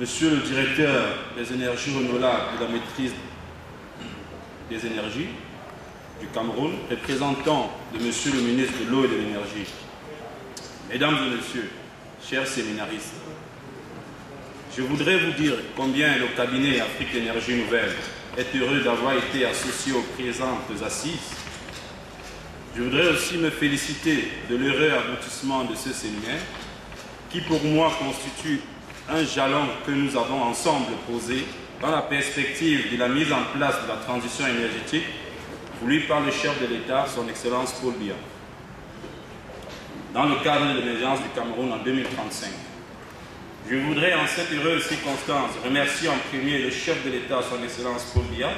Monsieur le directeur des énergies renouvelables et de la maîtrise des énergies du Cameroun, représentant de Monsieur le ministre de l'eau et de l'énergie, Mesdames et Messieurs, chers séminaristes, je voudrais vous dire combien le cabinet Afrique Énergie Nouvelle est heureux d'avoir été associé aux présentes assises. Je voudrais aussi me féliciter de l'heureux aboutissement de ce séminaire qui pour moi constitue un jalon que nous avons ensemble posé dans la perspective de la mise en place de la transition énergétique voulue par le chef de l'État, son Excellence Paul Biya, dans le cadre de l'émergence du Cameroun en 2035. Je voudrais en cette heureuse circonstance remercier en premier le chef de l'État, son Excellence Paul Biya,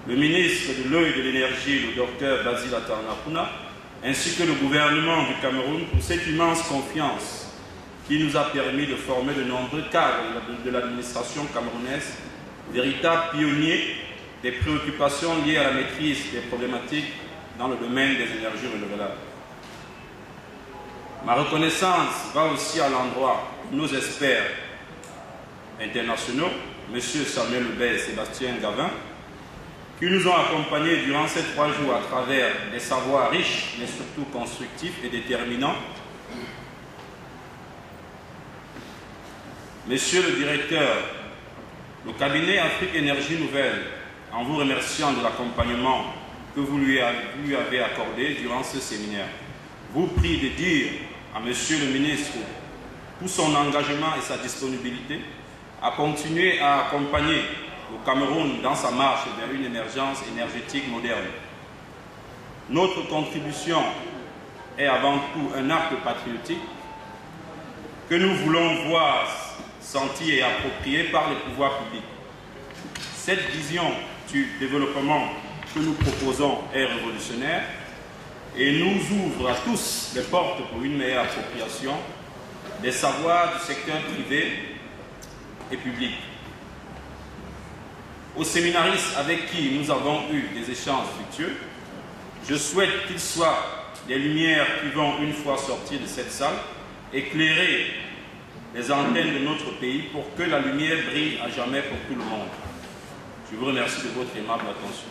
le ministre de l'eau et de l'énergie, le docteur Basil Atarnapuna, ainsi que le gouvernement du Cameroun pour cette immense confiance qui nous a permis de former de nombreux cadres de l'administration camerounaise, véritables pionniers des préoccupations liées à la maîtrise des problématiques dans le domaine des énergies renouvelables. Ma reconnaissance va aussi à l'endroit de nos experts internationaux, M. Samuel Lebel et Sébastien Gavin, qui nous ont accompagnés durant ces 3 jours à travers des savoirs riches, mais surtout constructifs et déterminants. Monsieur le directeur, le cabinet Afrique Énergie Nouvelle, en vous remerciant de l'accompagnement que vous lui avez accordé durant ce séminaire, vous prie de dire à Monsieur le ministre pour son engagement et sa disponibilité à continuer à accompagner le Cameroun dans sa marche vers une émergence énergétique moderne. Notre contribution est avant tout un acte patriotique que nous voulons voir senti et approprié par les pouvoirs publics. Cette vision du développement que nous proposons est révolutionnaire et nous ouvre à tous les portes pour une meilleure appropriation des savoirs du secteur privé et public. Aux séminaristes avec qui nous avons eu des échanges fructueux, je souhaite qu'ils soient des lumières qui vont, une fois sorties de cette salle, éclairer les antennes de notre pays pour que la lumière brille à jamais pour tout le monde. Je vous remercie de votre aimable attention.